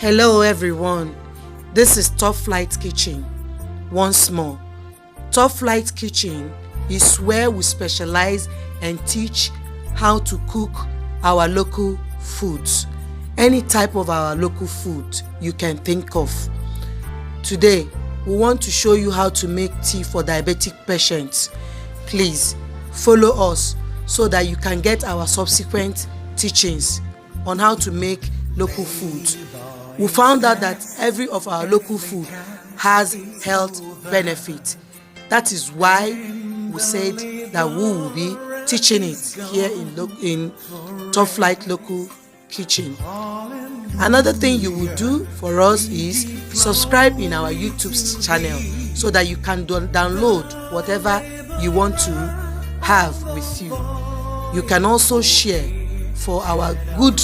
Hello everyone, this is Top Flight Kitchen. Once more, Top Flight Kitchen is where we specialize and teach how to cook our local foods. Any type of our local food you can think of. Today, we want to show you how to make tea for diabetic patients. Please follow us so that you can get our subsequent teachings on how to make local foods. We found out that every of our local food has health benefit. That is why we said that we will be teaching it here in Top Flight Local Kitchen. Another thing you will do for us is subscribe in our YouTube channel so that you can download whatever you want to have with you. You can also share for our good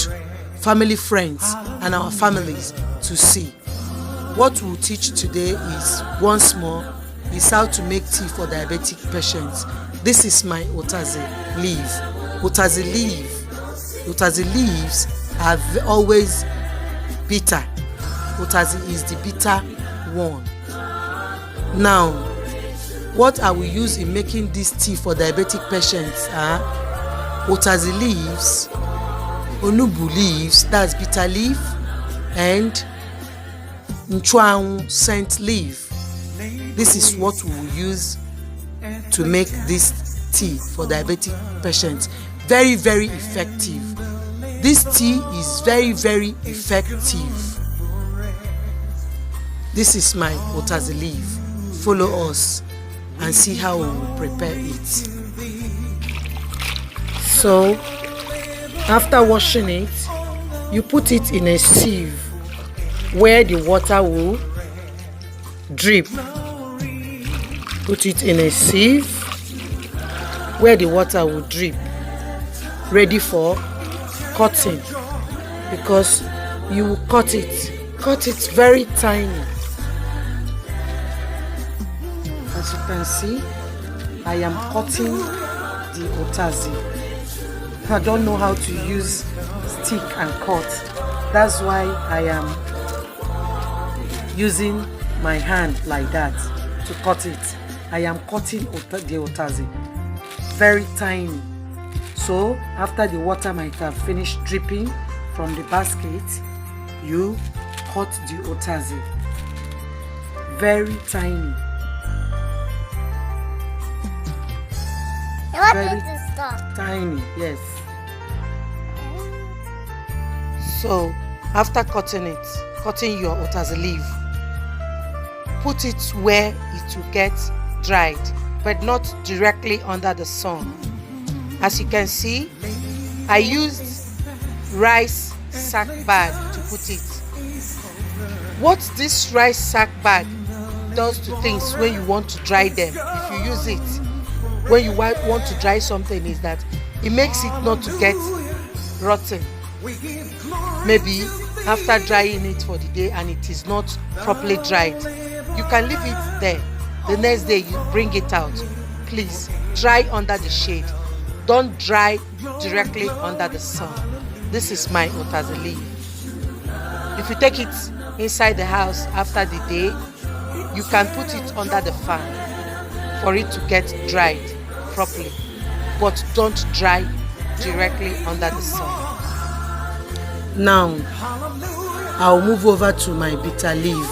family friends and our families to see. What we'll teach today is, once more, is how to make tea for diabetic patients. This is my Utazi leaf. Utazi leaves are always bitter. Utazi is the bitter one. Now, what I will use in making this tea for diabetic patients are Utazi leaves, Onubu leaves, that's bitter leaf, and Nchuang scent leaf. This is what we will use to make this tea for diabetic patients. Very, very effective. This tea is very, very effective. This is my Utazi leaf. Follow us and see how we will prepare it. So, after washing it, you put it in a sieve where the water will drip. Put it in a sieve where the water will drip, ready for cutting, because you will cut it very tiny. As you can see, I am cutting the Utazi. I don't know how to use stick and cut. That's why I am using my hand like that to cut it. I am cutting the Utazi very tiny. So after the water might have finished dripping from the basket, you cut the Utazi very tiny. Very tiny, yes. So after cutting your Utazi leaf, put it where it will get dried, but not directly under the sun. As you can see, I used rice sack bag to put it. What this rice sack bag does to things when you want to dry them, if you use it when you want to dry something, is that it makes it not to get rotten. Maybe after drying it for the day and it is not properly dried, you can leave it there. The next day you bring it out. Please dry under the shade. Don't dry directly under the sun. This is my Utazi leaf. If you take it inside the house after the day, you can put it under the fan for it to get dried properly, but don't dry directly under the sun. Now, I'll move over to my bitter leaf.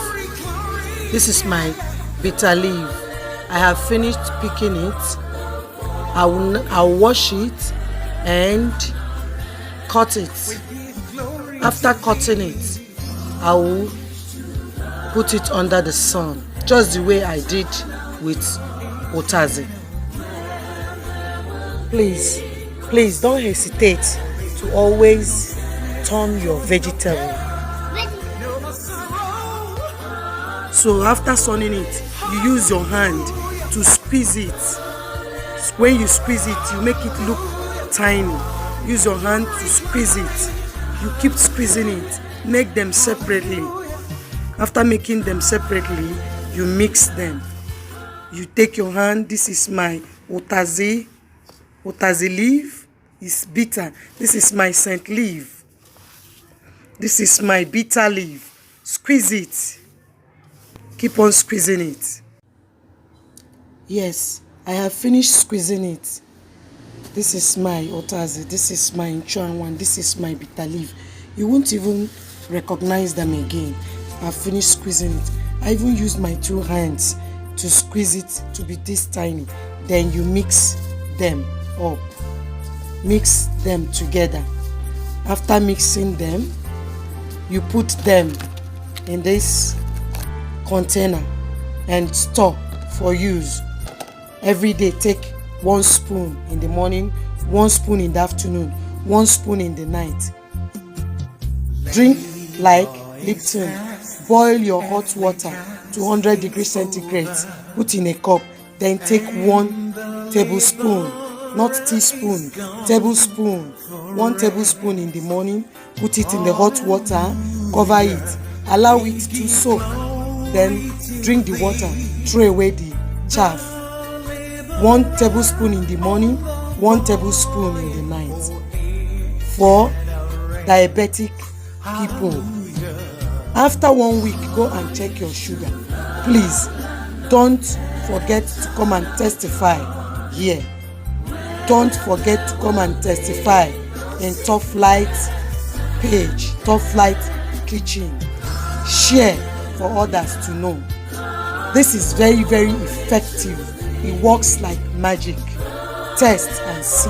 This is my bitter leaf. I have finished picking it. I'll wash it and cut it. After cutting it, I will put it under the sun, just the way I did with Utazi. Please don't hesitate to always turn your vegetable. So after sunning it, you use your hand to squeeze it. When you squeeze it, you make it look tiny. Use your hand to squeeze it. You keep squeezing it. Make them separately. After making them separately, you mix them. You take your hand. This is my Utazi leaf. It's bitter. This is my scent leaf. This is my bitter leaf. Squeeze it. Keep on squeezing it. Yes, I have finished squeezing it. This is my Otazi, this is my Nchuanwan, this is my bitter leaf. You won't even recognize them again. I've finished squeezing it. I even used my 2 hands to squeeze it to be this tiny. Then you mix them up. Mix them together. After mixing them, you put them in this container and store for use. Every day take 1 spoon in the morning, 1 spoon in the afternoon, 1 spoon in the night. Drink like Lipton. Boil your hot water to 100 degrees centigrade. Put in a cup. Then take 1 tablespoon, not teaspoon, tablespoon. 1 tablespoon in the morning. Put it in the hot water. Cover it. Allow it to soak. Then drink the water. Throw away the chaff. 1 tablespoon in the morning, 1 tablespoon in the night. For diabetic people. After 1 week, go and check your sugar. Please don't forget to come and testify here. Don't forget to come and testify in Tough Light page, Tough Light Kitchen. Share for others to know. This is very, very effective. It works like magic. Test and see.